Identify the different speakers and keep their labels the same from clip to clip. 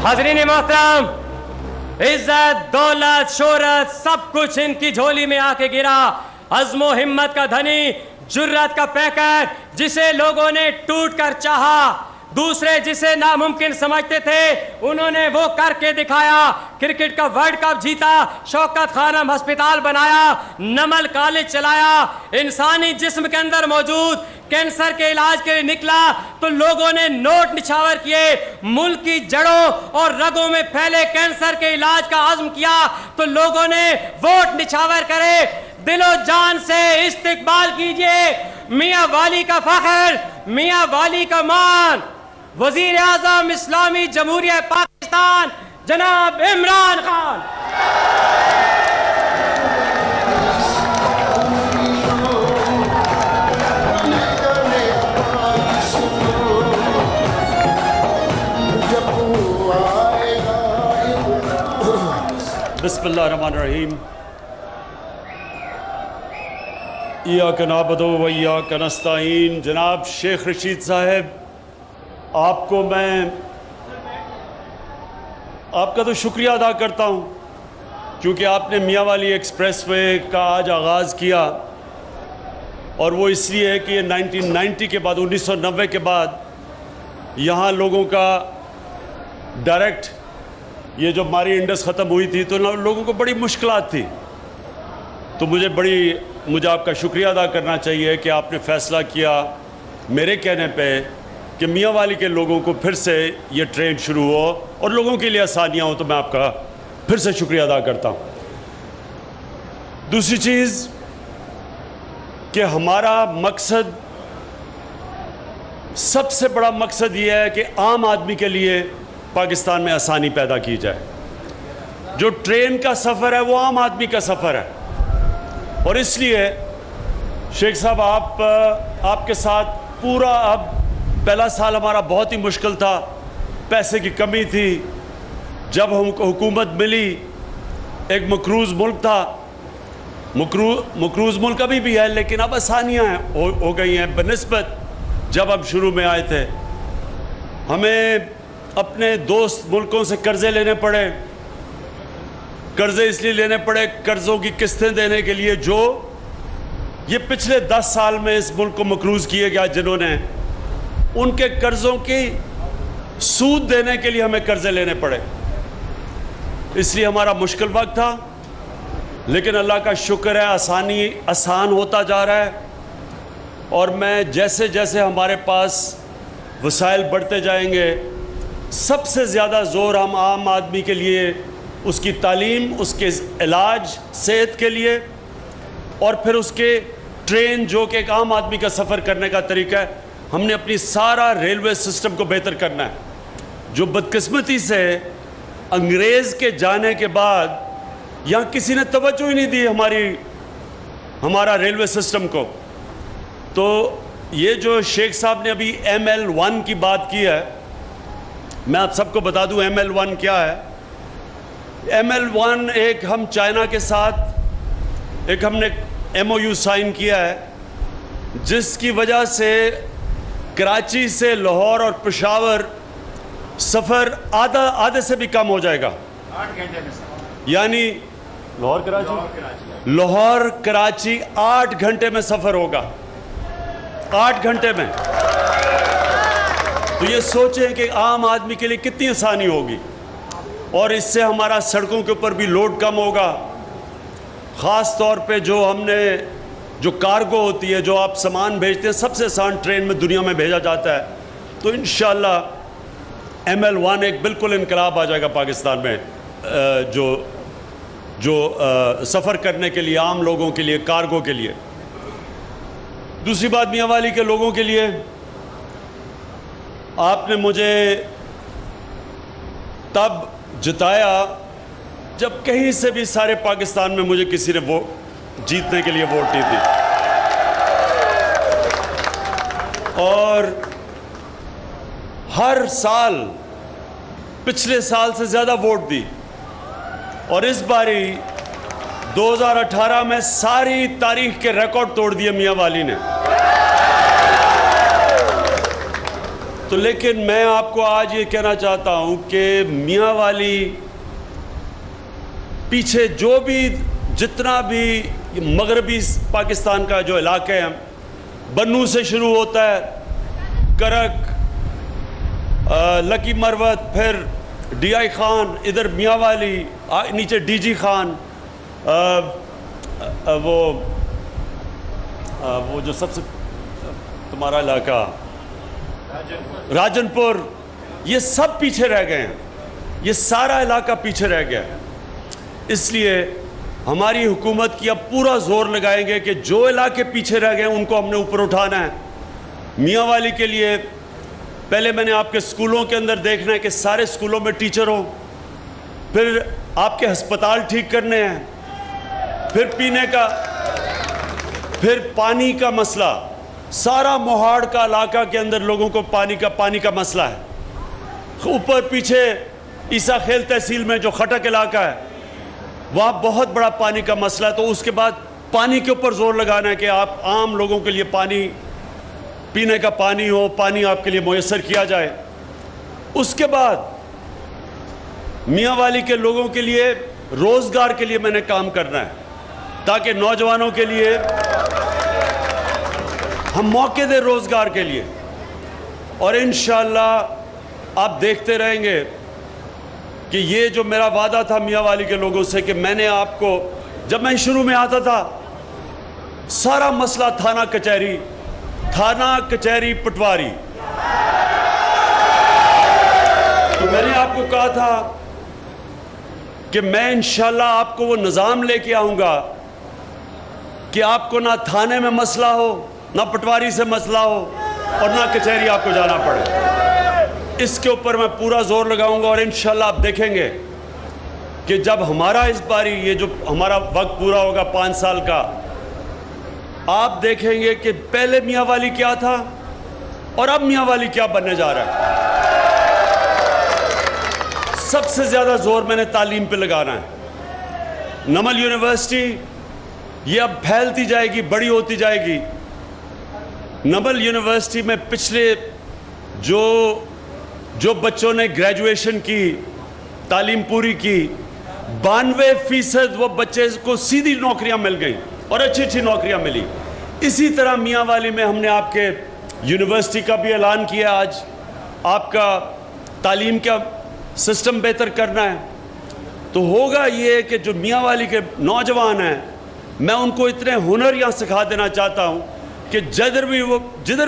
Speaker 1: حاضرین محترم، عزت، دولت، شہرت سب کچھ ان کی جھولی میں آ کے گرا. عزم و ہمت کا دھنی، جرات کا پیکر، جسے لوگوں نے ٹوٹ کر چاہا، دوسرے جسے ناممکن سمجھتے تھے انہوں نے وہ کر کے دکھایا. کرکٹ کا ورلڈ کپ جیتا، شوکت خانم ہسپتال بنایا، نمل کالج چلایا، انسانی جسم کے اندر موجود کینسر کے علاج کے لیے نکلا تو لوگوں نے نوٹ نچھاور کیے. ملک کی جڑوں اور رگوں میں پھیلے کینسر کے علاج کا عزم کیا تو لوگوں نے ووٹ نچھاور کرے. دل و جان سے استقبال کیجئے میاں والی کا فخر، میاں والی کا مان، وزیر اعظم اسلامی جمہوریہ پاکستان جناب عمران خان.
Speaker 2: بسم اللہ الرحمن الرحیم. ایاک نعبد و ایاک نستعین. جناب شیخ رشید صاحب، آپ کو میں آپ کا تو شکریہ ادا کرتا ہوں کیونکہ آپ نے میاں والی ایکسپریس وے کا آج آغاز کیا، اور وہ اس لیے ہے کہ یہ 1990 کے بعد 1990 کے بعد یہاں لوگوں کا ڈائریکٹ یہ جو ہماری انڈس ختم ہوئی تھی تو لوگوں کو بڑی مشکلات تھی. تو مجھے آپ کا شکریہ ادا کرنا چاہیے کہ آپ نے فیصلہ کیا میرے کہنے پہ کہ میاں والی کے لوگوں کو پھر سے یہ ٹرین شروع ہو اور لوگوں کے لیے آسانیاں ہوں. تو میں آپ کا پھر سے شکریہ ادا کرتا ہوں. دوسری چیز کہ ہمارا مقصد، سب سے بڑا مقصد یہ ہے کہ عام آدمی کے لیے پاکستان میں آسانی پیدا کی جائے. جو ٹرین کا سفر ہے وہ عام آدمی کا سفر ہے، اور اس لیے شیخ صاحب آپ کے ساتھ پورا اب پہلا سال ہمارا بہت ہی مشکل تھا، پیسے کی کمی تھی. جب ہم کو حکومت ملی، ایک مقروض ملک تھا، مقروض ملک ابھی بھی ہے لیکن اب آسانیاں ہو گئی ہیں بنسبت جب ہم شروع میں آئے تھے. ہمیں اپنے دوست ملکوں سے قرضے لینے پڑے. قرضے اس لیے لینے پڑے، قرضوں کی قسطیں دینے کے لیے جو یہ پچھلے 10 سال میں اس ملک کو مقروض کیے گیا، جنہوں نے ان کے قرضوں کی سود دینے کے لیے ہمیں قرضے لینے پڑے. اس لیے ہمارا مشکل وقت تھا، لیکن اللہ کا شکر ہے آسان ہوتا جا رہا ہے. اور میں جیسے جیسے ہمارے پاس وسائل بڑھتے جائیں گے، سب سے زیادہ زور ہم عام آدمی کے لیے، اس کی تعلیم، اس کے علاج، صحت کے لیے، اور پھر اس کے ٹرین جو کہ ایک عام آدمی کا سفر کرنے کا طریقہ ہے. ہم نے اپنی سارا ریلوے سسٹم کو بہتر کرنا ہے. جو بدقسمتی سے انگریز کے جانے کے بعد یہاں کسی نے توجہ ہی نہیں دی ہمارا ریلوے سسٹم کو. تو یہ جو شیخ صاحب نے ابھی ML1 کی بات کی ہے، میں آپ سب کو بتا دوں ML1 کیا ہے. ML1 ایک ہم چائنا کے ساتھ ایک ہم نے MOU سائن کیا ہے، جس کی وجہ سے کراچی سے لاہور اور پشاور سفر آدھے سے بھی کم ہو جائے گا.
Speaker 3: 8 گھنٹے میں سفر،
Speaker 2: یعنی لاہور کراچی 8 گھنٹے میں سفر ہوگا. 8 گھنٹے میں. تو یہ سوچیں کہ عام آدمی کے لیے کتنی آسانی ہوگی، اور اس سے ہمارا سڑکوں کے اوپر بھی لوڈ کم ہوگا. خاص طور پہ جو کارگو ہوتی ہے، جو آپ سامان بھیجتے ہیں، سب سے آسان ٹرین میں دنیا میں بھیجا جاتا ہے. تو انشاءاللہ ML1 ایک بالکل انقلاب آ جائے گا پاکستان میں، جو سفر کرنے کے لیے، عام لوگوں کے لیے، کارگو کے لیے. دوسری بات میاں والی کے لوگوں کے لیے، آپ نے مجھے تب جتایا جب کہیں سے بھی سارے پاکستان میں مجھے کسی نے جیتنے کے لیے ووٹ نہیں دی، اور ہر سال پچھلے سال سے زیادہ ووٹ دی. اور اس باری 2018 میں ساری تاریخ کے ریکارڈ توڑ دیے میاں والی نے. تو لیکن میں آپ کو آج یہ کہنا چاہتا ہوں کہ میاں والی پیچھے جو بھی جتنا بھی مغربی پاکستان کا جو علاقہ ہے، بنو سے شروع ہوتا ہے، کرک، لکی مروت، پھر ڈی آئی خان، ادھر میاں والی، نیچے ڈی جی خان، وہ جو سب سے تمہارا علاقہ راجن پور، یہ سب پیچھے رہ گئے ہیں، یہ سارا علاقہ پیچھے رہ گیا ہے۔ اس لیے ہماری حکومت کی اب پورا زور لگائیں گے کہ جو علاقے پیچھے رہ گئے ہیں ان کو ہم نے اوپر اٹھانا ہے۔ میاں والی کے لیے پہلے میں نے آپ کے اسکولوں کے اندر دیکھنا ہے کہ سارے اسکولوں میں ٹیچر ہوں، پھر آپ کے ہسپتال ٹھیک کرنے ہیں، پھر پینے کا، پھر پانی کا مسئلہ، سارا موہاڑ کا علاقہ کے اندر لوگوں کو پانی کا مسئلہ ہے۔ اوپر پیچھے عیسیٰ خیل تحصیل میں جو خٹک علاقہ ہے وہاں بہت بڑا پانی کا مسئلہ ہے، تو اس کے بعد پانی کے اوپر زور لگانا ہے کہ آپ عام لوگوں کے لیے پانی، پینے کا پانی ہو، پانی آپ کے لیے میسر کیا جائے۔ اس کے بعد میاں والی کے لوگوں کے لیے روزگار کے لیے میں نے کام کرنا ہے تاکہ نوجوانوں کے لیے ہم موقع دیں روزگار کے لیے، اور انشاءاللہ آپ دیکھتے رہیں گے کہ یہ جو میرا وعدہ تھا میاں والی کے لوگوں سے کہ میں نے آپ کو، جب میں شروع میں آتا تھا سارا مسئلہ تھانہ کچہری پٹواری، تو میں نے آپ کو کہا تھا کہ میں انشاءاللہ آپ کو وہ نظام لے کے آؤں گا کہ آپ کو نہ تھانے میں مسئلہ ہو، نہ پٹواری سے مسئلہ ہو، اور نہ کچہری آپ کو جانا پڑے۔ اس کے اوپر میں پورا زور لگاؤں گا، اور انشاءاللہ آپ دیکھیں گے کہ جب ہمارا اس باری یہ جو ہمارا وقت پورا ہوگا 5 سال کا، آپ دیکھیں گے کہ پہلے میاں والی کیا تھا اور اب میاں والی کیا بننے جا رہا ہے۔ سب سے زیادہ زور میں نے تعلیم پہ لگانا ہے۔ نمل یونیورسٹی یہ اب پھیلتی جائے گی، بڑی ہوتی جائے گی۔ نمل یونیورسٹی میں پچھلے جو بچوں نے گریجویشن کی، تعلیم پوری کی، 92% وہ بچے کو سیدھی نوکریاں مل گئیں اور اچھی نوکریاں ملی۔ اسی طرح میاں والی میں ہم نے آپ کے یونیورسٹی کا بھی اعلان کیا، آج آپ کا تعلیم کا سسٹم بہتر کرنا ہے، تو ہوگا یہ کہ جو میاں والی کے نوجوان ہیں میں ان کو اتنے ہنر یہاں سکھا دینا چاہتا ہوں کہ جدھر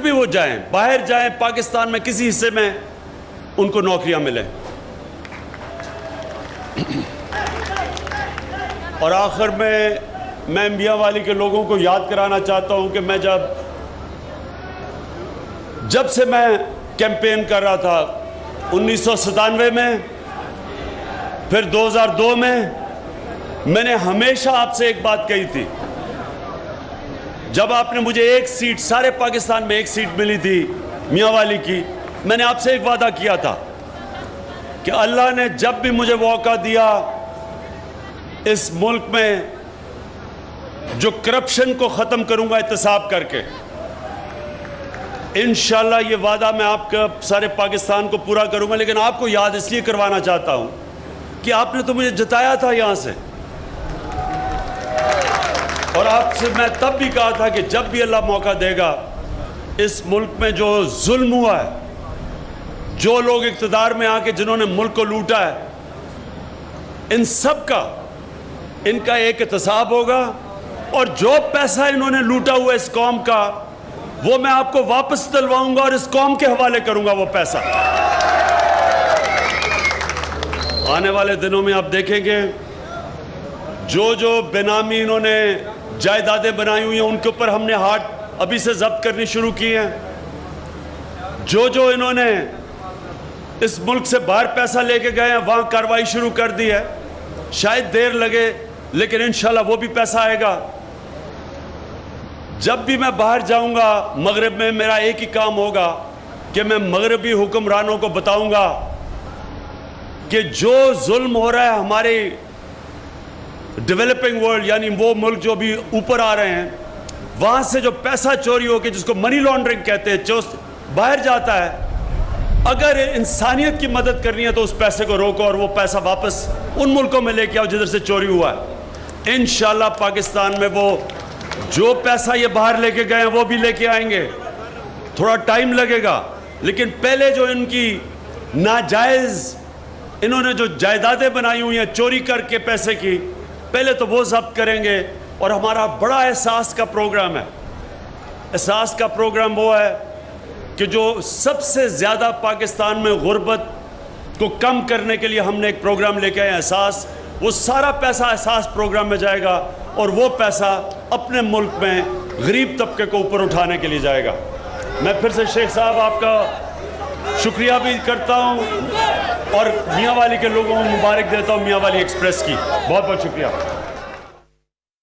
Speaker 2: بھی وہ جائیں، باہر جائیں، پاکستان میں کسی حصے میں ان کو نوکریاں ملیں۔ اور آخر میں میاں والی کے لوگوں کو یاد کرانا چاہتا ہوں کہ میں جب سے میں کیمپین کر رہا تھا 1997 میں، پھر 2002 میں نے ہمیشہ آپ سے ایک بات کہی تھی، جب آپ نے مجھے ایک سیٹ، سارے پاکستان میں ایک سیٹ ملی تھی میاں والی کی، میں نے آپ سے ایک وعدہ کیا تھا کہ اللہ نے جب بھی مجھے موقع دیا اس ملک میں جو کرپشن کو ختم کروں گا احتساب کر کے، انشاءاللہ یہ وعدہ میں آپ کا سارے پاکستان کو پورا کروں گا۔ لیکن آپ کو یاد اس لیے کروانا چاہتا ہوں کہ آپ نے تو مجھے جتایا تھا یہاں سے، اور آپ سے میں تب بھی کہا تھا کہ جب بھی اللہ موقع دے گا، اس ملک میں جو ظلم ہوا ہے، جو لوگ اقتدار میں آ کے جنہوں نے ملک کو لوٹا ہے، ان سب کا ان کا ایک احتساب ہوگا، اور جو پیسہ انہوں نے لوٹا ہوا اس قوم کا وہ میں آپ کو واپس دلواؤں گا اور اس قوم کے حوالے کروں گا وہ پیسہ۔ آنے والے دنوں میں آپ دیکھیں گے جو بے نامی انہوں نے جائیدادیں بنائی ہوئی ہیں ان کے اوپر ہم نے ہاتھ ابھی سے ضبط کرنی شروع کی ہیں۔ جو انہوں نے اس ملک سے باہر پیسہ لے کے گئے ہیں وہاں کارروائی شروع کر دی ہے، شاید دیر لگے لیکن انشاءاللہ وہ بھی پیسہ آئے گا۔ جب بھی میں باہر جاؤں گا مغرب میں، میرا ایک ہی کام ہوگا کہ میں مغربی حکمرانوں کو بتاؤں گا کہ جو ظلم ہو رہا ہے ہمارے ڈیولپنگ ورلڈ، یعنی وہ ملک جو بھی اوپر آ رہے ہیں، وہاں سے جو پیسہ چوری ہو کے جس کو منی لانڈرنگ کہتے ہیں، جو باہر جاتا ہے، اگر انسانیت کی مدد کرنی ہے تو اس پیسے کو روکو اور وہ پیسہ واپس ان ملکوں میں لے کے آؤ جدھر سے چوری ہوا ہے. انشاءاللہ پاکستان میں وہ جو پیسہ یہ باہر لے کے گئے ہیں وہ بھی لے کے آئیں گے. تھوڑا ٹائم لگے گا لیکن پہلے جو ان کی ناجائز انہوں نے جو جائیدادیں بنائی ہوئی ہیں چوری کر کے پیسے کی, پہلے تو وہ ضبط کریں گے. اور ہمارا بڑا احساس کا پروگرام ہے. احساس کا پروگرام وہ ہے کہ جو سب سے زیادہ پاکستان میں غربت کو کم کرنے کے لیے ہم نے ایک پروگرام لے کے آئے احساس. وہ سارا پیسہ احساس پروگرام میں جائے گا اور وہ پیسہ اپنے ملک میں غریب طبقے کو اوپر اٹھانے کے لیے جائے گا. میں پھر سے شیخ صاحب آپ کا شکریہ بھی کرتا ہوں اور میاں والی کے لوگوں کو مبارک دیتا ہوں میاں والی ایکسپریس کی. بہت بہت شکریہ.